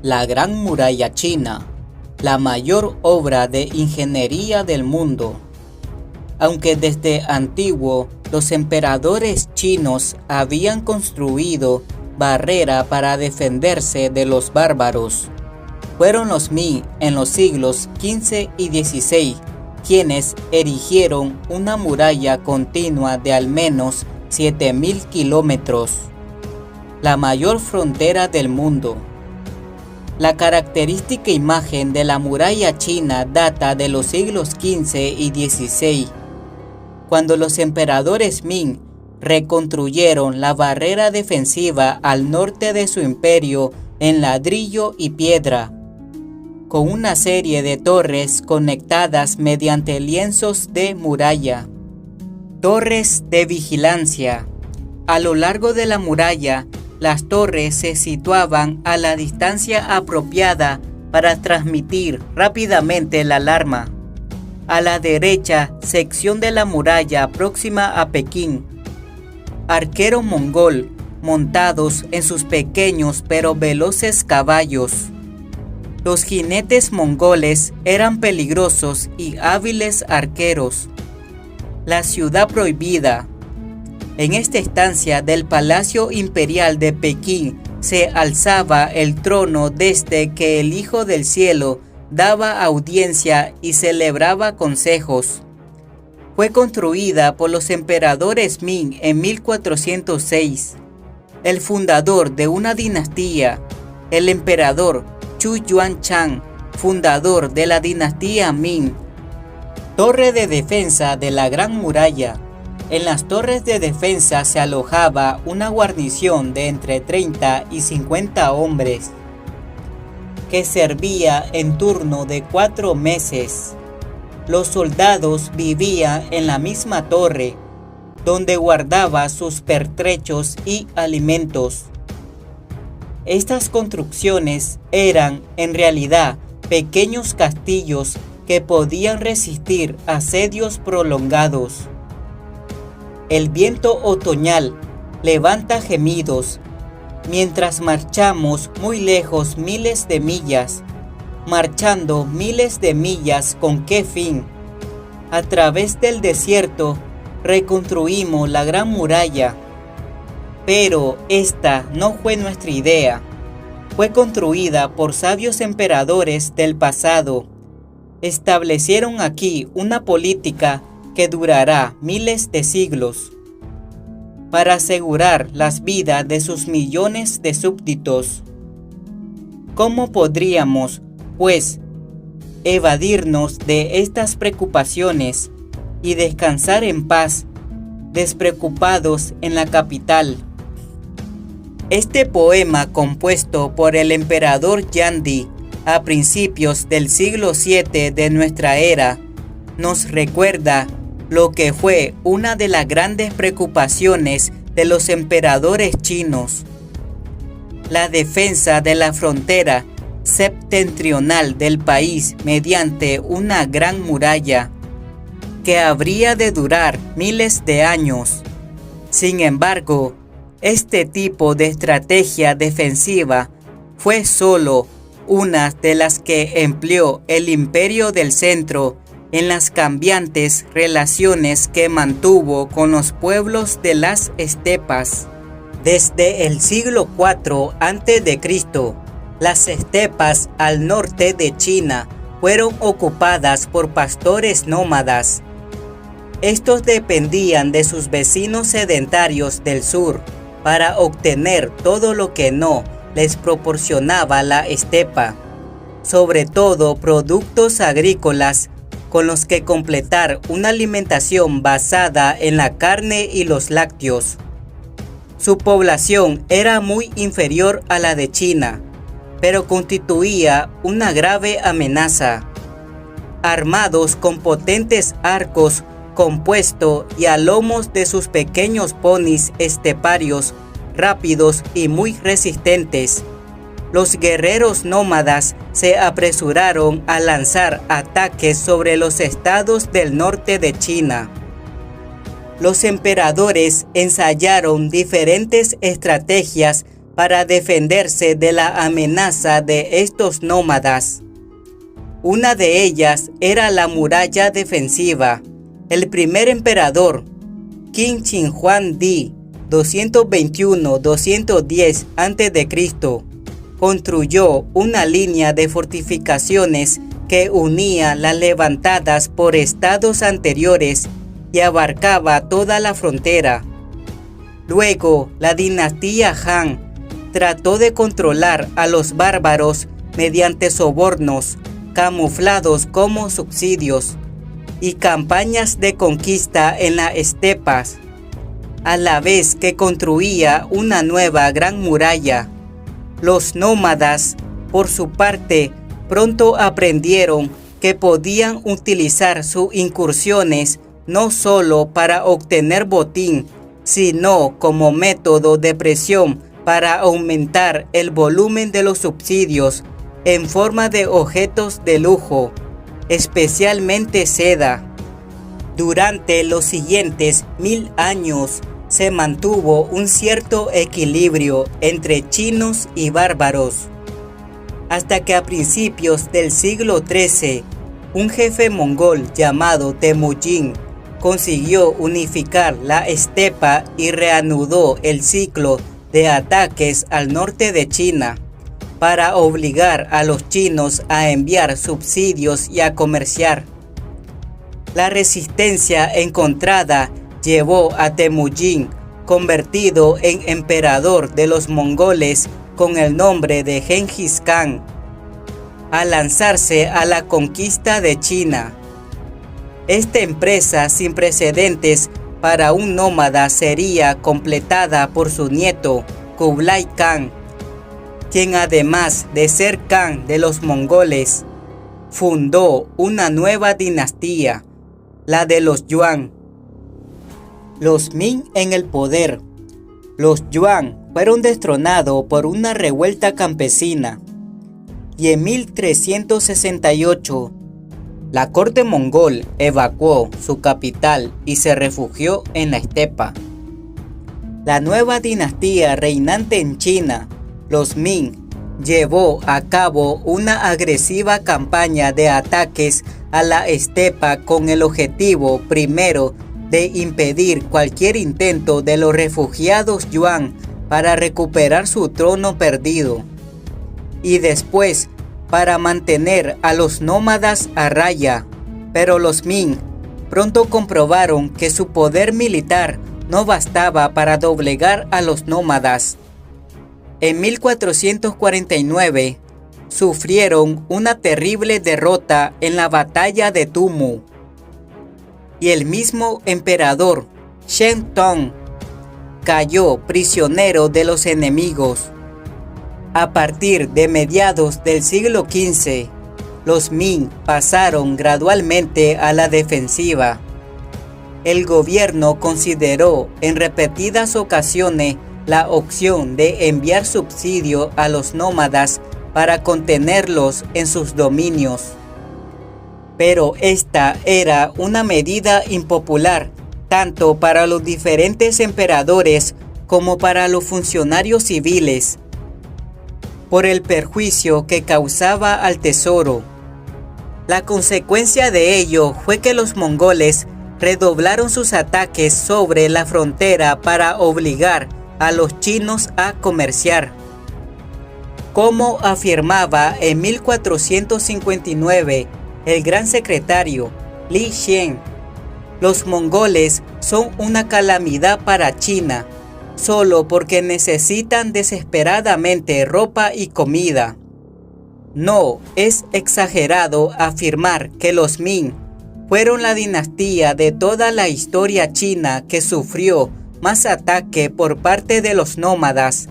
La Gran Muralla China, la mayor obra de ingeniería del mundo. Aunque desde antiguo los emperadores chinos habían construido barrera para defenderse de los bárbaros, fueron los Ming en los siglos XV y XVI quienes erigieron una muralla continua de al menos 7.000 kilómetros, la mayor frontera del mundo. La característica imagen de la muralla china data de los siglos XV y XVI, cuando los emperadores Ming reconstruyeron la barrera defensiva al norte de su imperio en ladrillo y piedra, con una serie de torres conectadas mediante lienzos de muralla. Torres de vigilancia. A lo largo de la muralla, las torres se situaban a la distancia apropiada para transmitir rápidamente la alarma. A la derecha, sección de la muralla próxima a Pekín. Arquero mongol, montados en sus pequeños pero veloces caballos. Los jinetes mongoles eran peligrosos y hábiles arqueros. La ciudad prohibida. En esta estancia del Palacio Imperial de Pekín se alzaba el trono desde que el Hijo del Cielo daba audiencia y celebraba consejos. Fue construida por los emperadores Ming en 1406. El fundador de una dinastía, el emperador Chu Yuanchang, fundador de la dinastía Ming. Torre de defensa de la Gran Muralla. En las torres de defensa se alojaba una guarnición de entre 30 y 50 hombres, que servía en turno de 4 meses. Los soldados vivían en la misma torre, donde guardaba sus pertrechos y alimentos. Estas construcciones eran, en realidad, pequeños castillos que podían resistir asedios prolongados. El viento otoñal levanta gemidos, mientras marchamos muy lejos miles de millas. Marchando miles de millas, ¿con qué fin? A través del desierto reconstruimos la Gran Muralla. Pero esta no fue nuestra idea. Fue construida por sabios emperadores del pasado. Establecieron aquí una política que durará miles de siglos, para asegurar las vidas de sus millones de súbditos. ¿Cómo podríamos, pues, evadirnos de estas preocupaciones y descansar en paz, despreocupados en la capital? Este poema, compuesto por el emperador Yandi a principios del siglo VII de nuestra era, nos recuerda lo que fue una de las grandes preocupaciones de los emperadores chinos: la defensa de la frontera septentrional del país mediante una gran muralla, que habría de durar miles de años. Sin embargo, este tipo de estrategia defensiva fue solo una de las que empleó el Imperio del Centro en las cambiantes relaciones que mantuvo con los pueblos de las estepas. Desde el siglo IV a.C., las estepas al norte de China fueron ocupadas por pastores nómadas. Estos dependían de sus vecinos sedentarios del sur para obtener todo lo que no les proporcionaba la estepa, sobre todo productos agrícolas con los que completar una alimentación basada en la carne y los lácteos. Su población era muy inferior a la de China, pero constituía una grave amenaza. Armados con potentes arcos compuestos y a lomos de sus pequeños ponis esteparios, rápidos y muy resistentes, los guerreros nómadas se apresuraron a lanzar ataques sobre los estados del norte de China. Los emperadores ensayaron diferentes estrategias para defenderse de la amenaza de estos nómadas. Una de ellas era la muralla defensiva. El primer emperador, Qin Shi Huang Di, 221-210 a.C., construyó una línea de fortificaciones que unía las levantadas por estados anteriores y abarcaba toda la frontera. Luego, la dinastía Han trató de controlar a los bárbaros mediante sobornos, camuflados como subsidios, y campañas de conquista en las estepas, a la vez que construía una nueva gran muralla. Los nómadas, por su parte, pronto aprendieron que podían utilizar sus incursiones no solo para obtener botín, sino como método de presión para aumentar el volumen de los subsidios en forma de objetos de lujo, especialmente seda. Durante los siguientes 1000 años se mantuvo un cierto equilibrio entre chinos y bárbaros, hasta que a principios del siglo XIII, un jefe mongol llamado Temujin consiguió unificar la estepa y reanudó el ciclo de ataques al norte de China, para obligar a los chinos a enviar subsidios y a comerciar. La resistencia encontrada llevó a Temujin, convertido en emperador de los mongoles con el nombre de Genghis Khan, a lanzarse a la conquista de China. Esta empresa sin precedentes para un nómada sería completada por su nieto, Kublai Khan, quien además de ser Khan de los mongoles, fundó una nueva dinastía, la de los Yuan. Los Ming en el poder. Los Yuan fueron destronados por una revuelta campesina, y en 1368 la corte mongol evacuó su capital y se refugió en la estepa. La nueva dinastía reinante en China, los Ming, llevó a cabo una agresiva campaña de ataques a la estepa con el objetivo primero de impedir cualquier intento de los refugiados Yuan para recuperar su trono perdido, y después para mantener a los nómadas a raya. Pero los Ming pronto comprobaron que su poder militar no bastaba para doblegar a los nómadas. En 1449 sufrieron una terrible derrota en la batalla de Tumu, y el mismo emperador Shen Tong cayó prisionero de los enemigos. A partir de mediados del siglo XV, los Ming pasaron gradualmente a la defensiva. El gobierno consideró en repetidas ocasiones la opción de enviar subsidio a los nómadas para contenerlos en sus dominios. Pero esta era una medida impopular tanto para los diferentes emperadores como para los funcionarios civiles, por el perjuicio que causaba al tesoro. La consecuencia de ello fue que los mongoles redoblaron sus ataques sobre la frontera para obligar a los chinos a comerciar. Como afirmaba en 1459 el gran secretario Li Xian, los mongoles son una calamidad para China, solo porque necesitan desesperadamente ropa y comida. No es exagerado afirmar que los Ming fueron la dinastía de toda la historia china que sufrió más ataque por parte de los nómadas.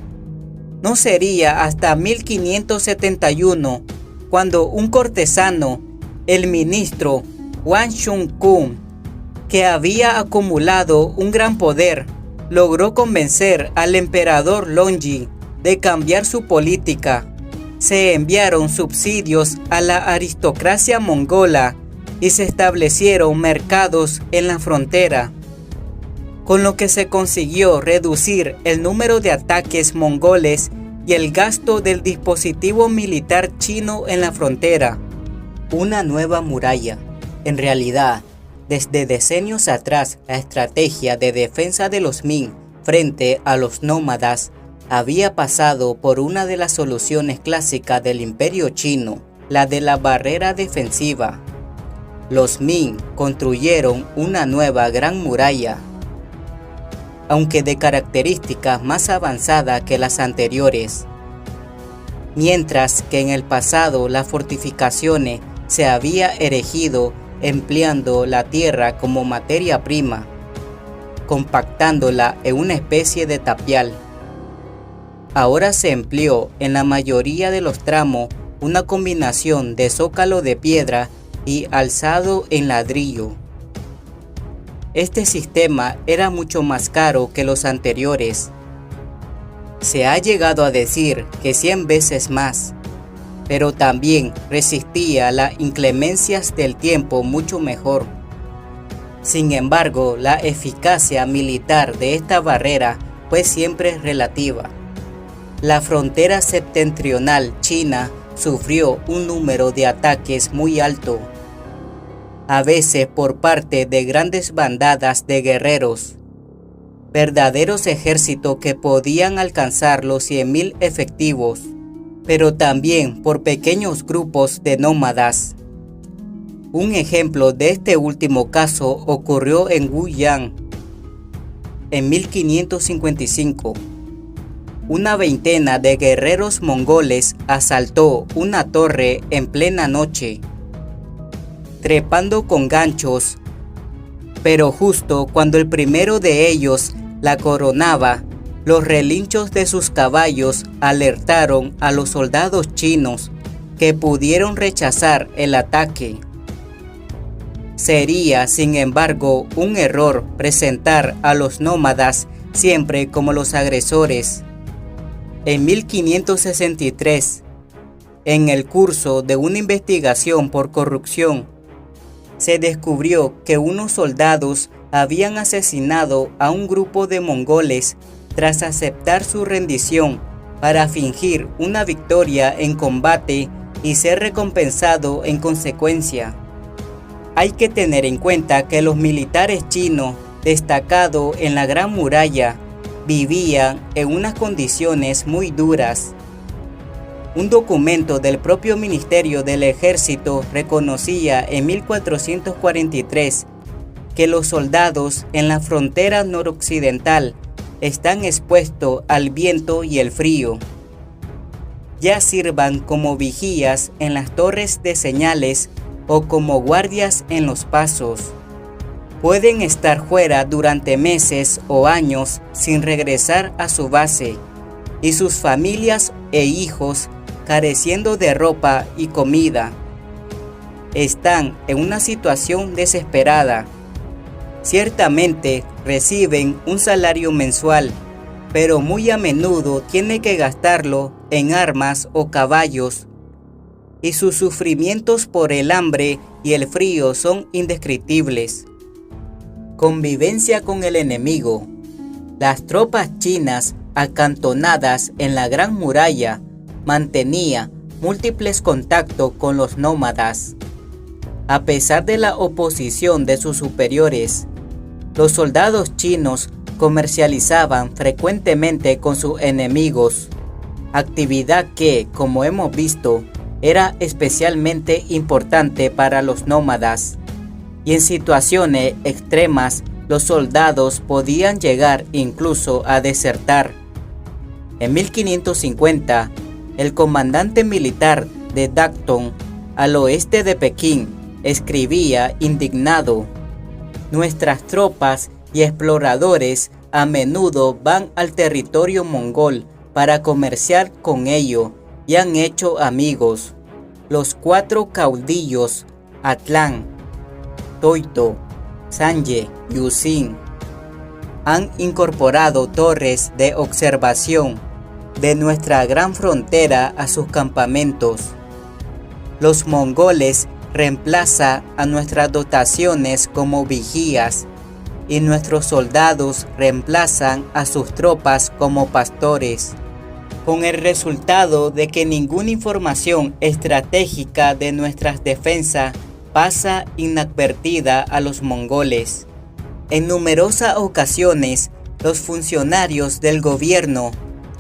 No sería hasta 1571 cuando un cortesano, el ministro Wang Shun-kun, que había acumulado un gran poder, logró convencer al emperador Longji de cambiar su política. Se enviaron subsidios a la aristocracia mongola y se establecieron mercados en la frontera. con lo que se consiguió reducir el número de ataques mongoles y el gasto del dispositivo militar chino en la frontera. Una nueva muralla. En realidad, desde decenios atrás, la estrategia de defensa de los Ming frente a los nómadas había pasado por una de las soluciones clásicas del Imperio chino, la de la barrera defensiva. Los Ming construyeron una nueva gran muralla, aunque de características más avanzadas que las anteriores. Mientras que en el pasado las fortificaciones se había erigido empleando la tierra como materia prima, compactándola en una especie de tapial. Ahora se empleó en la mayoría de los tramos una combinación de zócalo de piedra y alzado en ladrillo. Este sistema era mucho más caro que los anteriores. Se ha llegado a decir que 100 veces más, pero también resistía las inclemencias del tiempo mucho mejor. Sin embargo, la eficacia militar de esta barrera fue siempre relativa. La frontera septentrional china sufrió un número de ataques muy alto, a veces por parte de grandes bandadas de guerreros, verdaderos ejércitos que podían alcanzar los 100.000 efectivos, pero también por pequeños grupos de nómadas. Un ejemplo de este último caso ocurrió en Guiyang en 1555. Una veintena de guerreros mongoles asaltó una torre en plena noche, trepando con ganchos, pero justo cuando el primero de ellos la coronaba, los relinchos de sus caballos alertaron a los soldados chinos, que pudieron rechazar el ataque. Sería, sin embargo, un error presentar a los nómadas siempre como los agresores. En 1563, en el curso de una investigación por corrupción, se descubrió que unos soldados habían asesinado a un grupo de mongoles tras aceptar su rendición para fingir una victoria en combate y ser recompensado en consecuencia. Hay que tener en cuenta que los militares chinos destacados en la Gran Muralla vivían en unas condiciones muy duras. Un documento del propio Ministerio del Ejército reconocía en 1443 que los soldados en la frontera noroccidental están expuestos al viento y el frío. Ya sirvan como vigías en las torres de señales o como guardias en los pasos. Pueden estar fuera durante meses o años sin regresar a su base, y sus familias e hijos careciendo de ropa y comida. Están en una situación desesperada. Ciertamente reciben un salario mensual, pero muy a menudo tienen que gastarlo en armas o caballos, y sus sufrimientos por el hambre y el frío son indescriptibles. Convivencia con el enemigo. Las tropas chinas acantonadas en la Gran Muralla mantenía múltiples contactos con los nómadas. A pesar de la oposición de sus superiores, los soldados chinos comercializaban frecuentemente con sus enemigos, actividad que, como hemos visto, era especialmente importante para los nómadas, y en situaciones extremas los soldados podían llegar incluso a desertar. En 1550, el comandante militar de Dacton, al oeste de Pekín, escribía indignado: "Nuestras tropas y exploradores a menudo van al territorio mongol para comerciar con ello y han hecho amigos. Los 4 caudillos, Atlán, Toito, Sanye y Usin, han incorporado torres de observación de nuestra gran frontera a sus campamentos. Los mongoles reemplazan a nuestras dotaciones como vigías y nuestros soldados reemplazan a sus tropas como pastores, con el resultado de que ninguna información estratégica de nuestras defensas pasa inadvertida a los mongoles. En numerosas ocasiones, los funcionarios del gobierno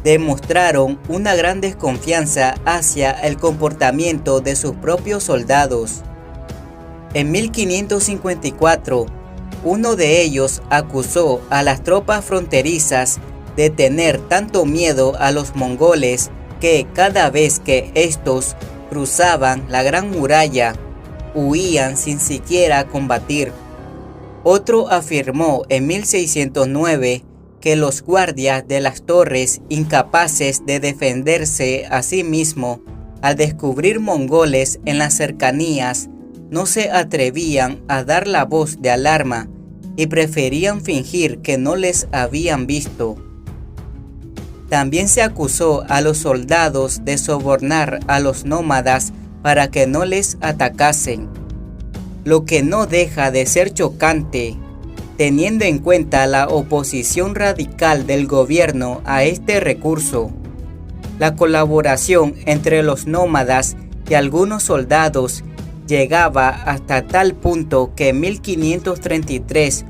demostraron una gran desconfianza hacia el comportamiento de sus propios soldados. En 1554, uno de ellos acusó a las tropas fronterizas de tener tanto miedo a los mongoles que cada vez que estos cruzaban la gran muralla, huían sin siquiera combatir. Otro afirmó en 1609 que los guardias de las torres, incapaces de defenderse a sí mismos, al descubrir mongoles en las cercanías, no se atrevían a dar la voz de alarma y preferían fingir que no les habían visto. También se acusó a los soldados de sobornar a los nómadas para que no les atacasen, lo que no deja de ser chocante, teniendo en cuenta la oposición radical del gobierno a este recurso. La colaboración entre los nómadas y algunos soldados llegaba hasta tal punto que en 1533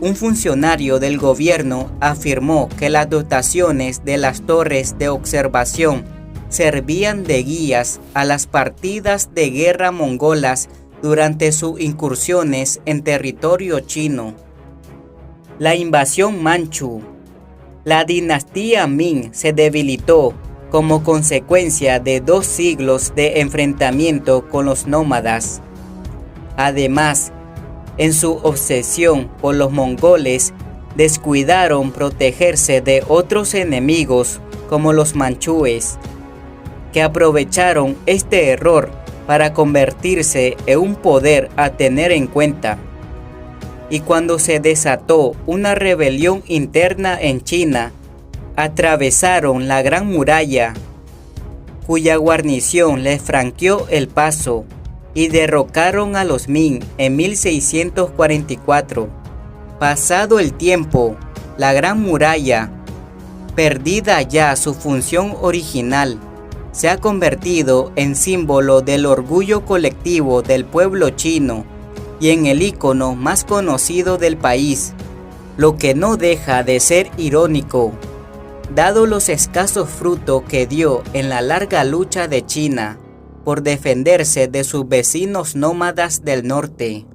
un funcionario del gobierno afirmó que las dotaciones de las torres de observación servían de guías a las partidas de guerra mongolas durante sus incursiones en territorio chino. La invasión manchú. La dinastía Ming se debilitó como consecuencia de 2 siglos de enfrentamiento con los nómadas. Además, en su obsesión por los mongoles, descuidaron protegerse de otros enemigos como los manchúes, que aprovecharon este error para convertirse en un poder a tener en cuenta. Y cuando se desató una rebelión interna en China, atravesaron la Gran Muralla, cuya guarnición les franqueó el paso, y derrocaron a los Ming en 1644. Pasado el tiempo, la Gran Muralla, perdida ya su función original, se ha convertido en símbolo del orgullo colectivo del pueblo chino y en el ícono más conocido del país, lo que no deja de ser irónico, dado los escasos frutos que dio en la larga lucha de China por defenderse de sus vecinos nómadas del norte.